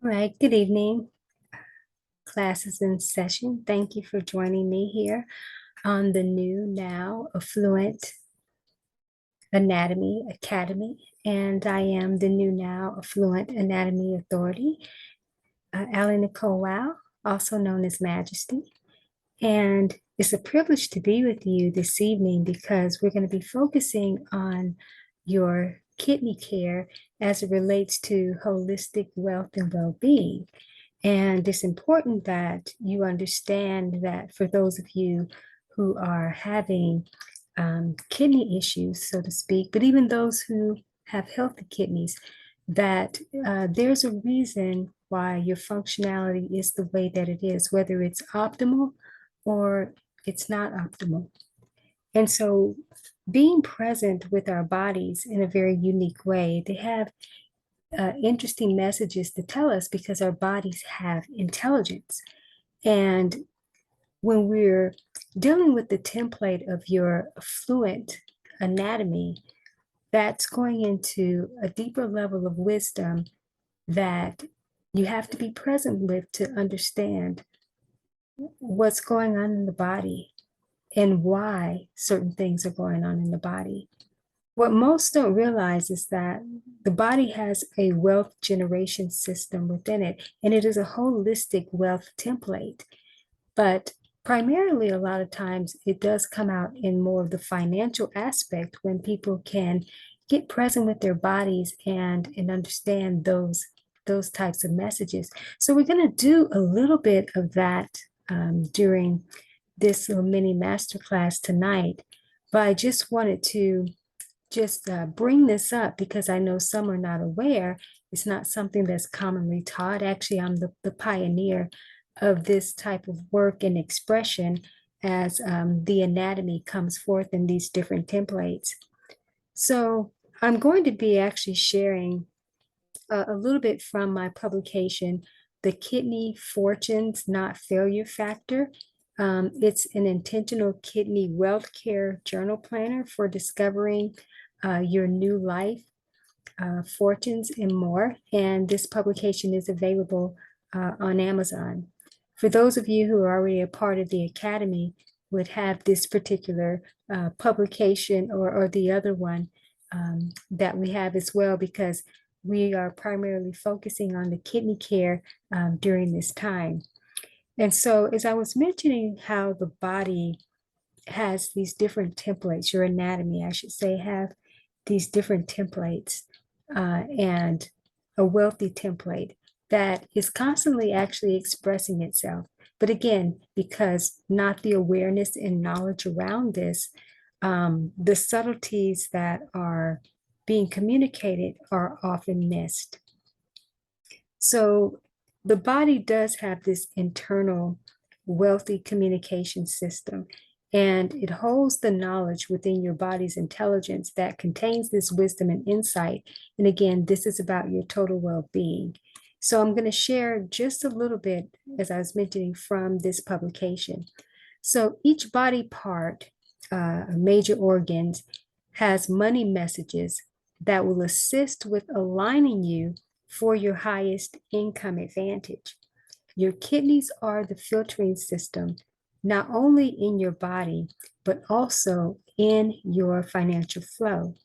All right, good evening. Class is in session. Thank you for joining me here on the new now Affluent Anatomy Academy. And I am the new now Affluent Anatomy Authority, Allie Nicole Wow, also known as Majesty. And it's a privilege to be with you this evening because we're going to be focusing on your kidney care as it relates to holistic wealth and well-being. And it's important that you understand that for those of you who are having kidney issues, so to speak, but even those who have healthy kidneys, that there's a reason why your functionality is the way that it is, whether it's optimal or it's not optimal. And so being present with our bodies in a very unique way, they have interesting messages to tell us because our bodies have intelligence. And when we're dealing with the template of your affluent anatomy, that's going into a deeper level of wisdom that you have to be present with to understand what's going on in the body and why certain things are going on in the body. What most don't realize is that the body has a wealth generation system within it, and it is a holistic wealth template. But primarily, a lot of times, it does come out in more of the financial aspect when people can get present with their bodies and understand those types of messages. So we're going to do a little bit of that during this little mini masterclass tonight. But I just wanted to bring this up because I know some are not aware. It's not something that's commonly taught. Actually, I'm the pioneer of this type of work and expression as the anatomy comes forth in these different templates. So I'm going to be actually sharing a little bit from my publication, The Kidney Fortunes Not Failure Factor. It's an intentional kidney wealth care journal planner for discovering your new life, fortunes, and more. And this publication is available on Amazon. For those of you who are already a part of the Academy, would have this particular publication or the other one that we have as well, because we are primarily focusing on the kidney care during this time. And so, as I was mentioning how the body has these different templates, your anatomy, I should say, have these different templates and a wealthy template that is constantly actually expressing itself. But again, because not the awareness and knowledge around this, the subtleties that are being communicated are often missed. So the body does have this internal wealthy communication system, and it holds the knowledge within your body's intelligence that contains this wisdom and insight. And again, this is about your total well-being. So I'm going to share just a little bit, as I was mentioning, from this publication. So each body part, major organs, has money messages that will assist with aligning you for your highest income advantage. Your kidneys are the filtering system, not only in your body, but also in your financial flow.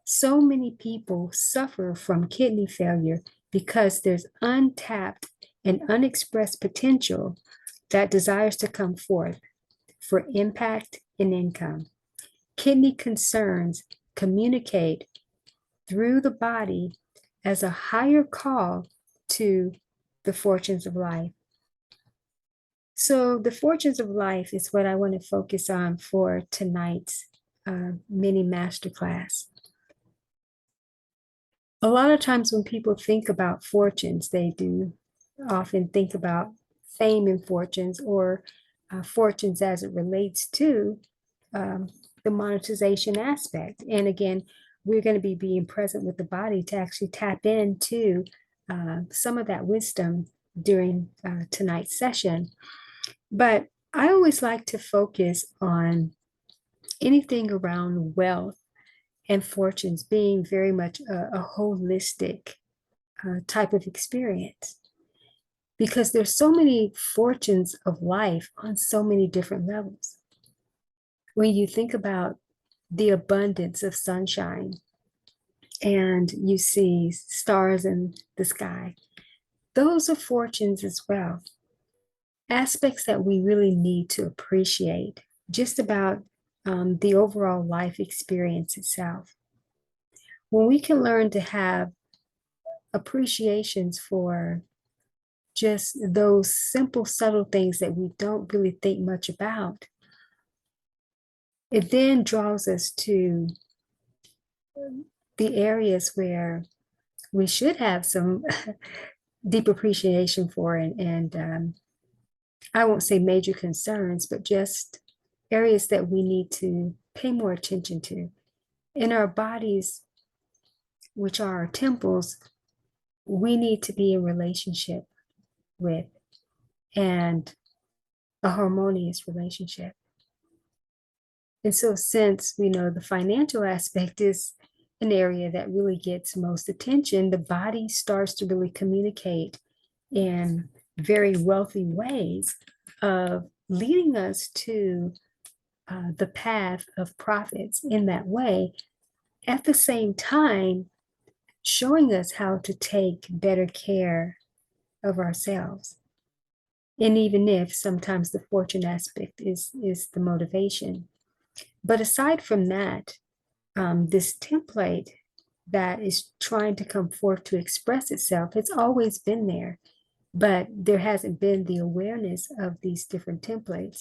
So many people suffer from kidney failure because there's untapped and unexpressed potential that desires to come forth for impact and income. Kidney concerns communicate through the body as a higher call to the fortunes of life. So the fortunes of life is what I want to focus on for tonight's mini masterclass. A lot of times when people think about fortunes, they do often think about fame and fortunes, or fortunes as it relates to the monetization aspect. And again, we're going to be being present with the body to actually tap into some of that wisdom during tonight's session. But I always like to focus on anything around wealth and fortunes being very much a holistic type of experience. because there's so many fortunes of life on so many different levels. When you think about the abundance of sunshine and you see stars in the sky, those are fortunes as well. Aspects that we really need to appreciate just about the overall life experience itself. When we can learn to have appreciations for just those simple, subtle things that we don't really think much about, it then draws us to the areas where we should have some deep appreciation for, and I won't say major concerns, but just areas that we need to pay more attention to. In our bodies, which are our temples, we need to be in relationship with, and a harmonious relationship. And so, since we know the financial aspect is an area that really gets most attention, the body starts to really communicate in very wealthy ways of leading us to the path of profits in that way, at the same time showing us how to take better care of ourselves. And even if sometimes the fortune aspect is the motivation. But aside from that, this template that is trying to come forth to express itself, it's always been there, but there hasn't been the awareness of these different templates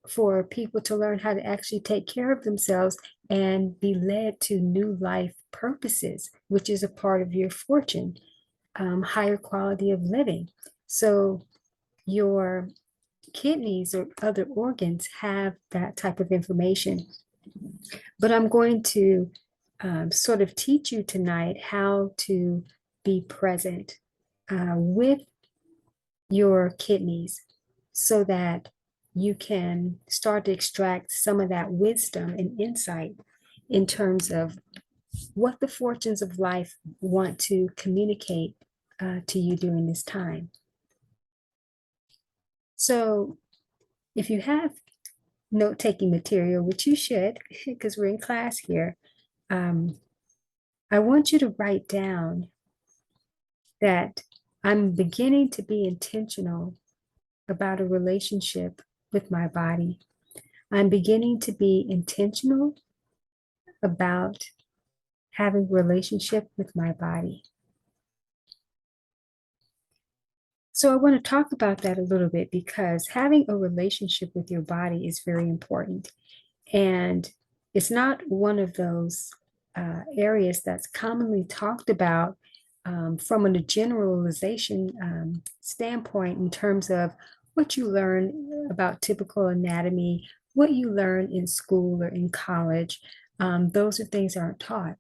for people to learn how to actually take care of themselves and be led to new life purposes, which is a part of your fortune, higher quality of living. So your kidneys or other organs have that type of information. But I'm going to sort of teach you tonight how to be present with your kidneys so that you can start to extract some of that wisdom and insight in terms of what the fortunes of life want to communicate to you during this time. So if you have note-taking material, which you should, because we're in class here, I want you to write down that I'm beginning to be intentional about a relationship with my body. I'm beginning to be intentional about having a relationship with my body. So I want to talk about that a little bit because having a relationship with your body is very important. And it's not one of those areas that's commonly talked about from a generalization standpoint in terms of what you learn about typical anatomy, what you learn in school or in college. Those are things that aren't taught.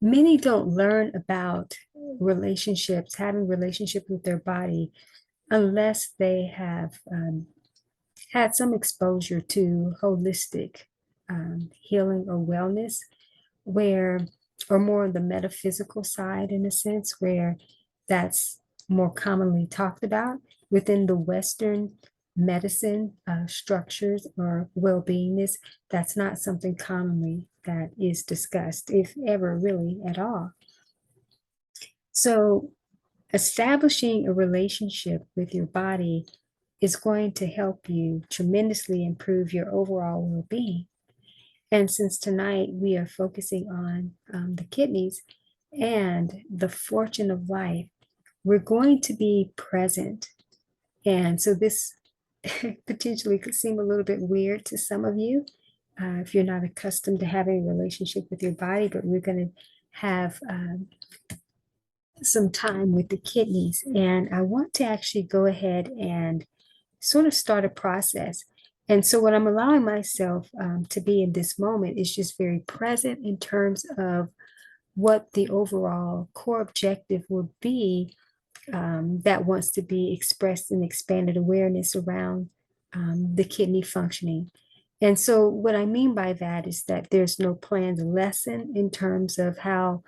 Many don't learn about relationships, having relationship with their body, unless they have had some exposure to holistic healing or wellness, where, or more on the metaphysical side in a sense, where that's more commonly talked about within the Western medicine structures or well-beingness. That's not something commonly that is discussed, if ever really at all. So establishing a relationship with your body is going to help you tremendously improve your overall well-being. And since tonight we are focusing on the kidneys and the fortune of life, we're going to be present. And so this potentially could seem a little bit weird to some of you if you're not accustomed to having a relationship with your body, but we're going to have some time with the kidneys. And I want to actually go ahead and sort of start a process. And so what I'm allowing myself to be in this moment is just very present in terms of what the overall core objective would be that wants to be expressed in expanded awareness around the kidney functioning. And so what I mean by that is that there's no planned lesson in terms of how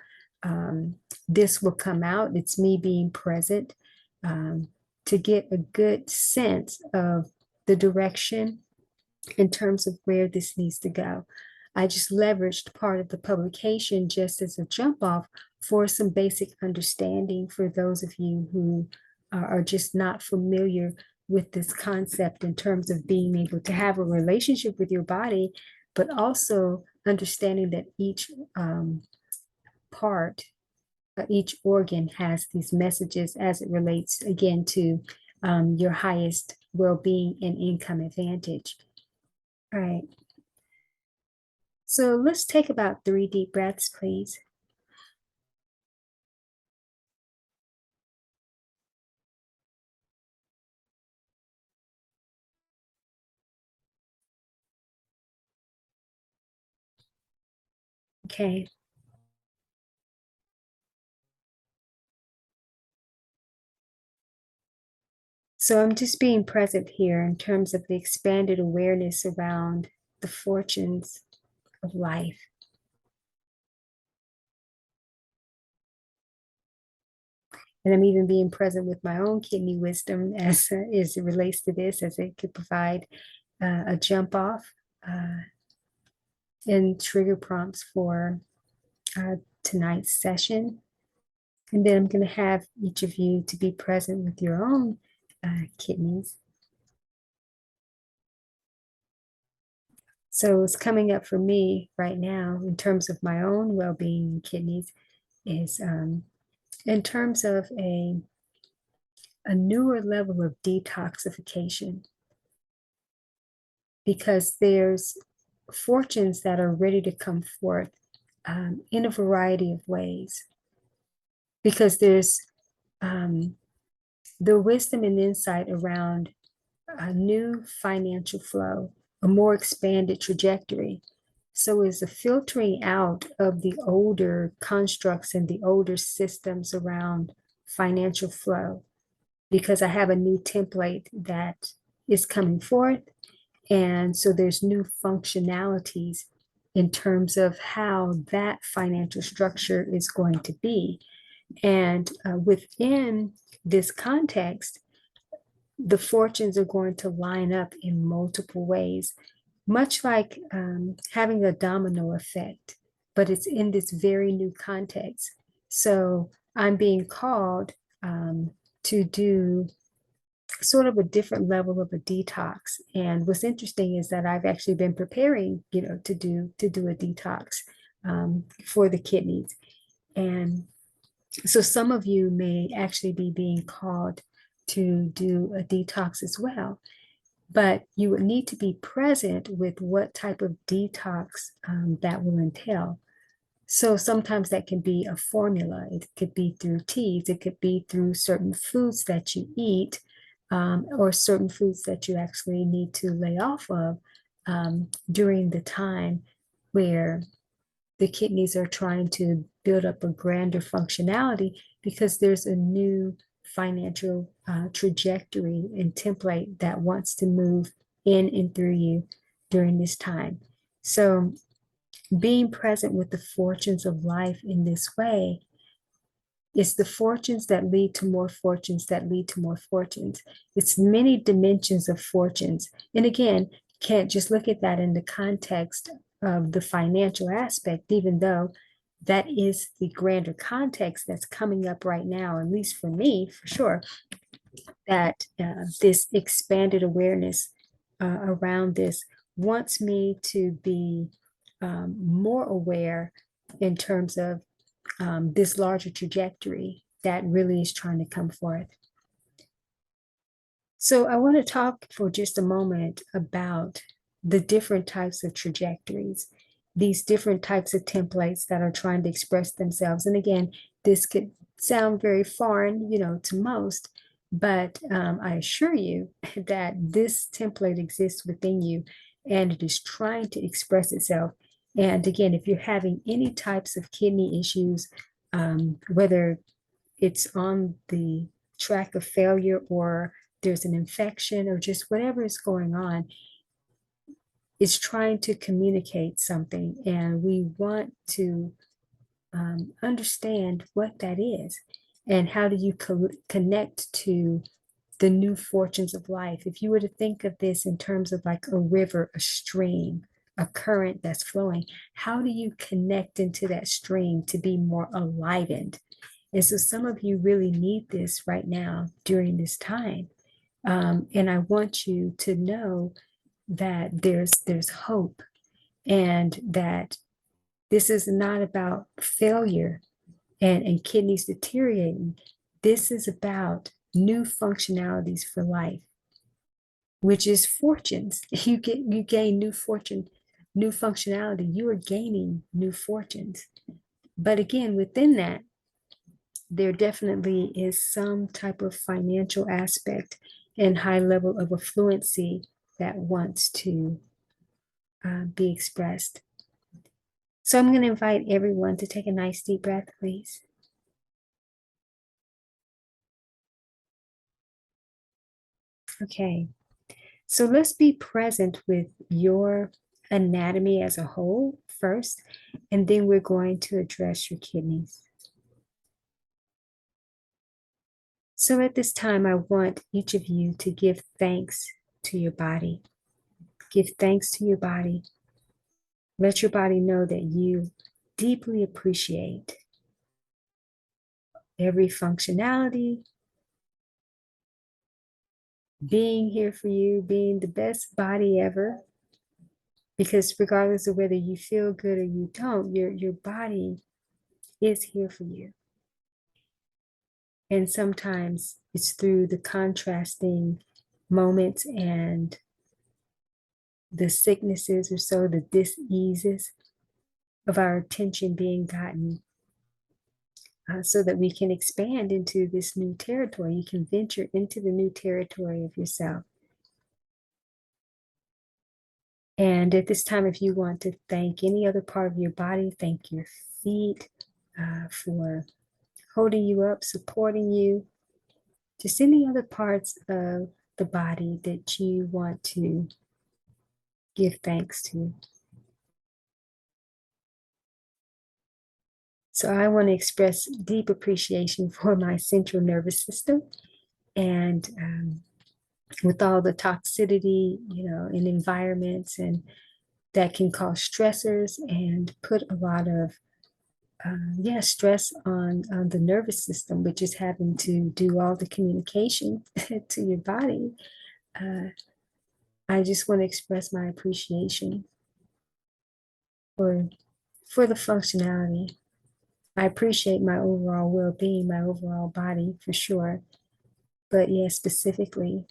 this will come out. It's me being present to get a good sense of the direction in terms of where this needs to go. I just leveraged part of the publication just as a jump off for some basic understanding for those of you who are just not familiar with this concept in terms of being able to have a relationship with your body, but also understanding that each part, each organ has these messages as it relates, again, to your highest well-being and income advantage. All right. So let's take about 3 deep breaths, please. Okay. So I'm just being present here in terms of the expanded awareness around the fortunes of life. And I'm even being present with my own kidney wisdom as it relates to this, as it could provide a jump off and trigger prompts for tonight's session. And then I'm going to have each of you to be present with your own kidneys. So what's coming up for me right now in terms of my own well-being and kidneys is in terms of a newer level of detoxification, because there's fortunes that are ready to come forth in a variety of ways, because there's the wisdom and insight around a new financial flow, a more expanded trajectory. So is the filtering out of the older constructs and the older systems around financial flow, because I have a new template that is coming forth. And so there's new functionalities in terms of how that financial structure is going to be. And within this context, the fortunes are going to line up in multiple ways, much like having a domino effect, but it's in this very new context. So I'm being called to do sort of a different level of a detox. And what's interesting is that I've actually been preparing, to do a detox for the kidneys. And so some of you may actually be being called to do a detox as well, but you would need to be present with what type of detox that will entail. So sometimes that can be a formula. It could be through teas. It could be through certain foods that you eat, or certain foods that you actually need to lay off of during the time where the kidneys are trying to build up a grander functionality, because there's a new financial trajectory and template that wants to move in and through you during this time. So being present with the fortunes of life in this way, it's the fortunes that lead to more fortunes that lead to more fortunes. It's many dimensions of fortunes. And again, can't just look at that in the context of the financial aspect, even though that is the grander context that's coming up right now, at least for me, for sure, that this expanded awareness around this wants me to be more aware in terms of this larger trajectory that really is trying to come forth. So I want to talk for just a moment about the different types of trajectories, these different types of templates that are trying to express themselves. And again, this could sound very foreign, to most, but I assure you that this template exists within you and it is trying to express itself. And again, if you're having any types of kidney issues, whether it's on the track of failure or there's an infection or just whatever is going on, it's trying to communicate something. And we want to understand what that is and how do you connect to the new fortunes of life. If you were to think of this in terms of like a river, a stream, a current that's flowing, how do you connect into that stream to be more enlivened? And so some of you really need this right now during this time. And I want you to know that there's hope, and that this is not about failure and kidneys deteriorating. This is about new functionalities for life, which is fortunes. You gain new fortune, new functionality. You are gaining new fortunes. But again, within that, there definitely is some type of financial aspect and high level of affluency that wants to be expressed. So I'm going to invite everyone to take a nice deep breath, please. Okay, so let's be present with your anatomy as a whole first, and then we're going to address your kidneys. So at this time, I want each of you to give thanks to your body. Give thanks to your body. Let your body know that you deeply appreciate every functionality, being here for you, being the best body ever. Because regardless of whether you feel good or you don't, your body is here for you. And sometimes it's through the contrasting moments and the sicknesses or so, the dis-eases of our attention being gotten, so that we can expand into this new territory. You can venture into the new territory of yourself. And at this time, if you want to thank any other part of your body, thank your feet for holding you up, supporting you, just any other parts of the body that you want to give thanks to. So I want to express deep appreciation for my central nervous system, and with all the toxicity, in environments, and that can cause stressors and put a lot of stress on the nervous system, which is having to do all the communication to your body. I just want to express my appreciation for the functionality. I appreciate my overall well-being, my overall body for sure. But yeah, specifically,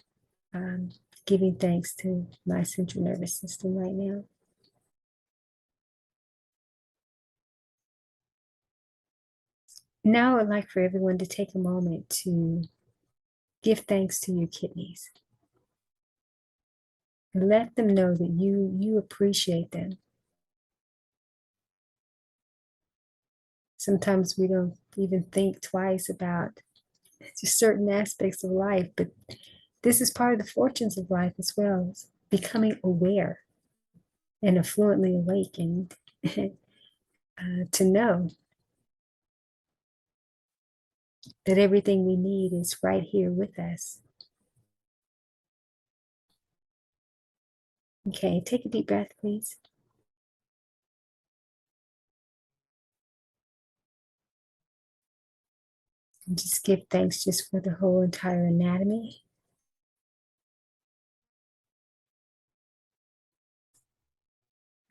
giving thanks to my central nervous system right now. Now I'd like for everyone to take a moment to give thanks to your kidneys. And let them know that you appreciate them. Sometimes we don't even think twice about just certain aspects of life, but this is part of the fortunes of life as well, as becoming aware and affluently awakened to know that everything we need is right here with us. Okay, take a deep breath, please. And just give thanks just for the whole entire anatomy.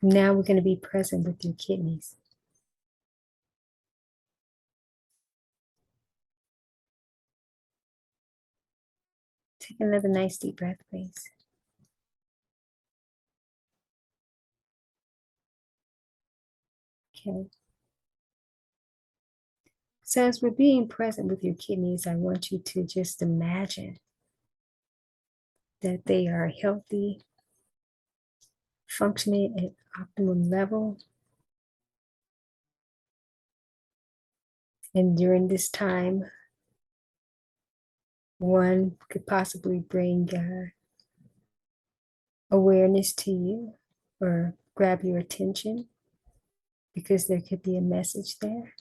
Now we're going to be present with your kidneys. Take another nice deep breath, please. Okay. So as we're being present with your kidneys, I want you to just imagine that they are healthy, functioning at optimum level. And during this time, one could possibly bring awareness to you or grab your attention because there could be a message there.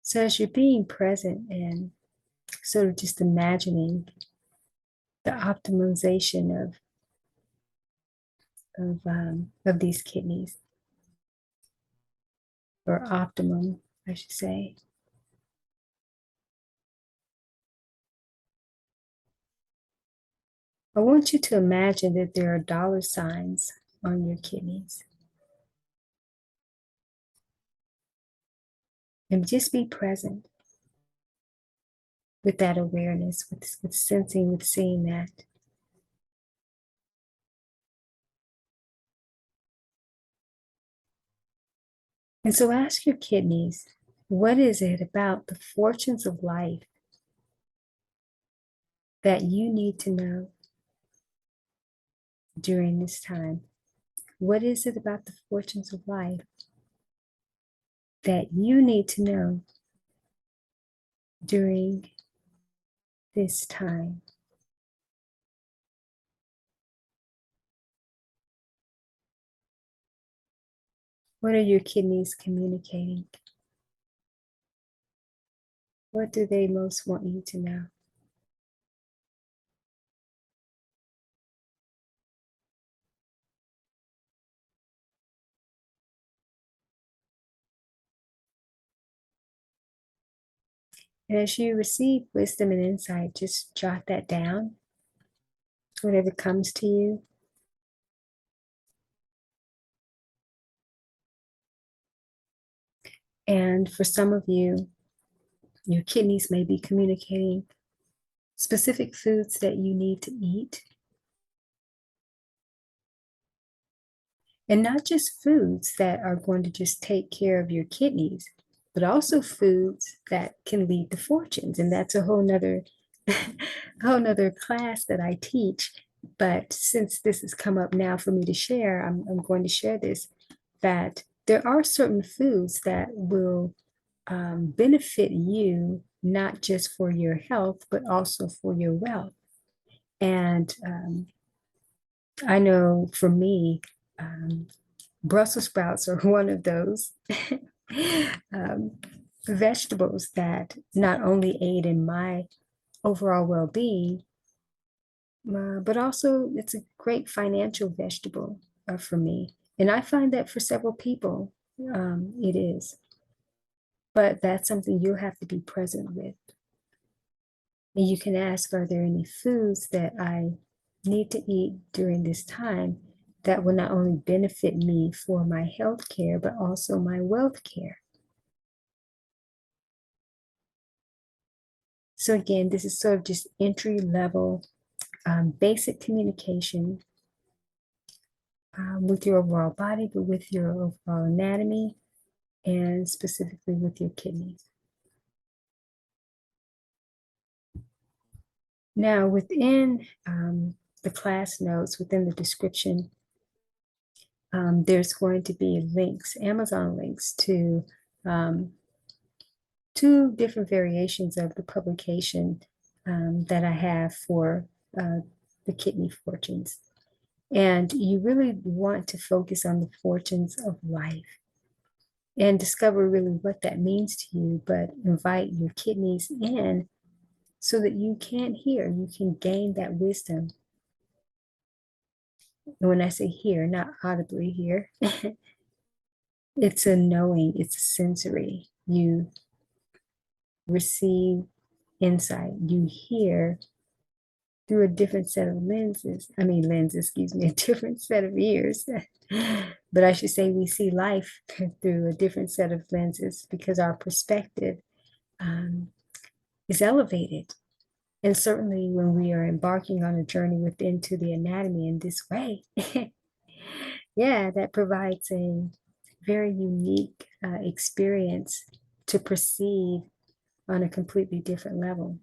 So as you're being present and sort of just imagining the optimization of these kidneys, or optimum, I should say. I want you to imagine that there are dollar signs on your kidneys. And just be present with that awareness, with sensing, with seeing that. And so ask your kidneys, what is it about the fortunes of life that you need to know during this time? What is it about the fortunes of life that you need to know during this time? What are your kidneys communicating? What do they most want you to know? And as you receive wisdom and insight, just jot that down, whatever comes to you. And for some of you, your kidneys may be communicating specific foods that you need to eat. And not just foods that are going to just take care of your kidneys, but also foods that can lead to fortunes. And that's a whole nother, a whole nother class that I teach. But since this has come up now for me to share, I'm going to share this, that there are certain foods that will benefit you, not just for your health, but also for your wealth. And I know for me, um, Brussels sprouts are one of those um, vegetables that not only aid in my overall well-being, but also it's a great financial vegetable for me. And I find that for several people, it is. But that's something you'll have to be present with. And you can ask, are there any foods that I need to eat during this time that will not only benefit me for my health care, but also my wealth care? So again, this is sort of just entry level, basic communication with your overall body, but with your overall anatomy and specifically with your kidneys. Now, within the class notes, within the description, there's going to be links, Amazon links to two different variations of the publication that I have for the kidney fortunes. And you really want to focus on the fortunes of life and discover really what that means to you, but invite your kidneys in so that you can hear, you can gain that wisdom. And when I say hear, not audibly hear, it's a knowing, it's a sensory. You receive insight, you hear through a different set of excuse me, a different set of ears. But I should say we see life through a different set of lenses because our perspective is elevated. And certainly when we are embarking on a journey within to the anatomy in this way, yeah, that provides a very unique experience to perceive on a completely different level.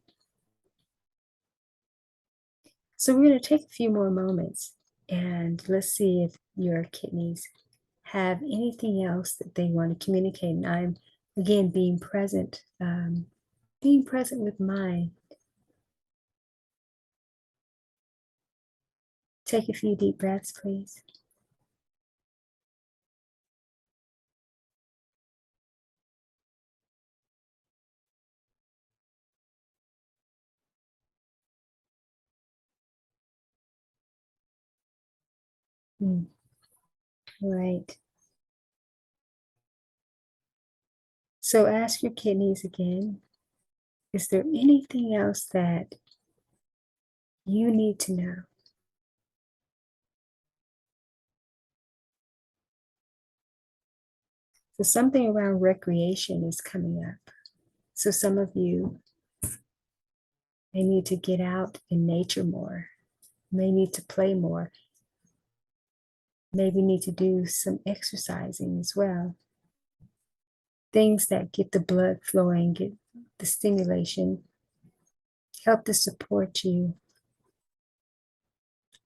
So we're going to take a few more moments and let's see if your kidneys have anything else that they want to communicate. And I'm, again, being present with mine. Take a few deep breaths, please. Right. So ask your kidneys again, is there anything else that you need to know? So something around recreation is coming up. So some of you may need to get out in nature more, may need to play more, maybe need to do some exercising as well. Things that get the blood flowing, get the stimulation, help to support you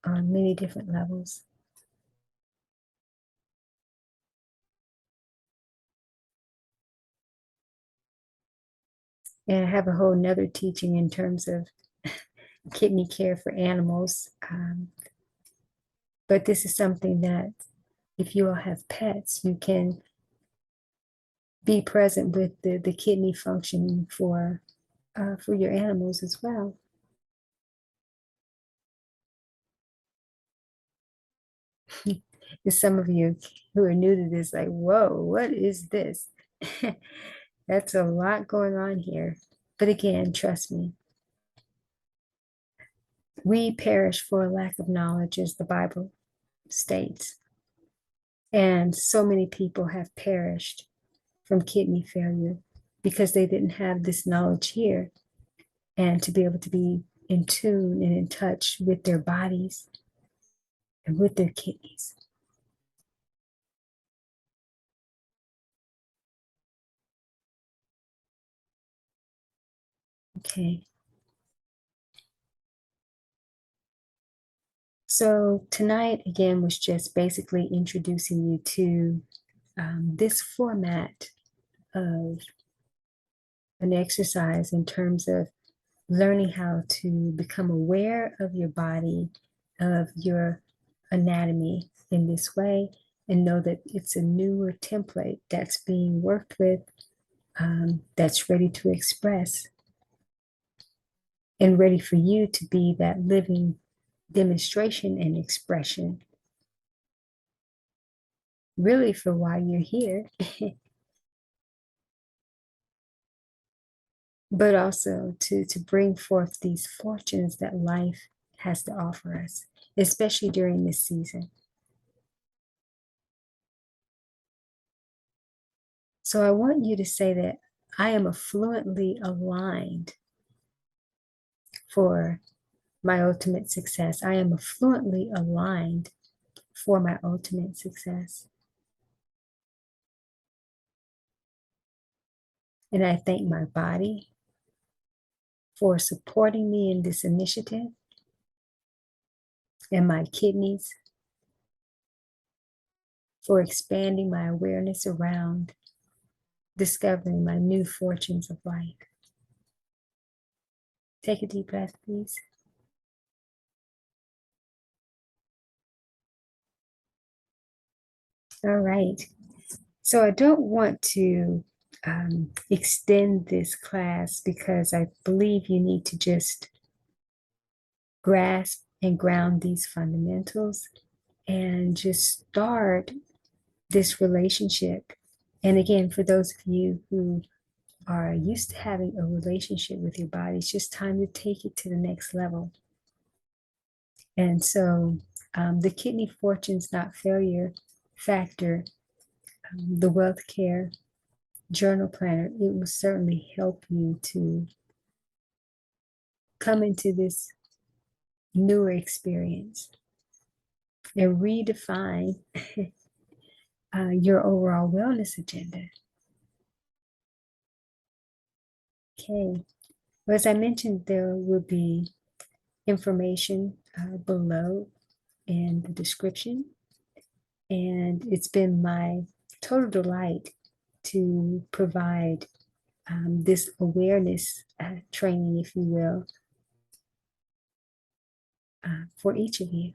on many different levels. And I have a whole nother teaching in terms of kidney care for animals. But this is something that if you all have pets, you can be present with the kidney function for your animals as well. There's some of you who are new to this, like, whoa, what is this? That's a lot going on here. But again, trust me, we perish for a lack of knowledge, as the Bible states. And so many people have perished from kidney failure because they didn't have this knowledge here and to be able to be in tune and in touch with their bodies and with their kidneys. Okay. So tonight, again, was just basically introducing you to this format of an exercise in terms of learning how to become aware of your body, of your anatomy in this way, and know that it's a newer template that's being worked with, that's ready to express and ready for you to be that living demonstration and expression, really, for why you're here. But also to bring forth these fortunes that life has to offer us, especially during this season. So I want you to say that I am affluently aligned for my ultimate success. I am affluently aligned for my ultimate success. And I thank my body for supporting me in this initiative, and my kidneys for expanding my awareness around discovering my new fortunes of life. Take a deep breath, please. All right. So I don't want to extend this class because I believe you need to just grasp and ground these fundamentals and just start this relationship. And again, for those of you who are used to having a relationship with your body, it's just time to take it to the next level. And so the kidney fortunes not failure factor, the wealth care journal planner, it will certainly help you to come into this newer experience and redefine your overall wellness agenda. Okay. Well, as I mentioned, there will be information below in the description. And it's been my total delight to provide this awareness training, if you will, for each of you.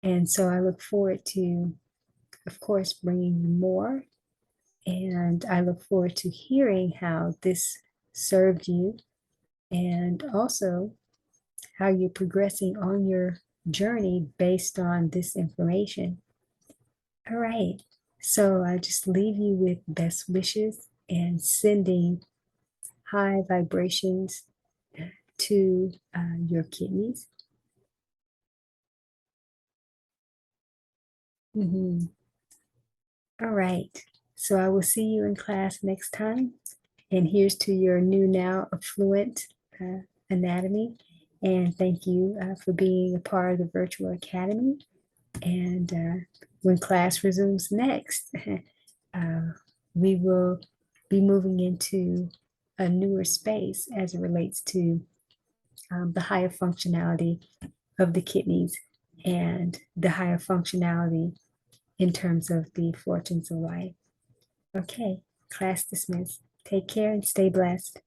And so I look forward to, of course, bringing you more. And I look forward to hearing how this served you and also how you're progressing on your journey based on this information. All right. So I just leave you with best wishes and sending high vibrations to your kidneys. All right. So I will see you in class next time. And here's to your new now affluent anatomy. And thank you for being a part of the virtual academy. And when class resumes next, we will be moving into a newer space as it relates to the higher functionality of the kidneys and the higher functionality in terms of the fortunes of life. Okay, class dismissed. Take care and stay blessed.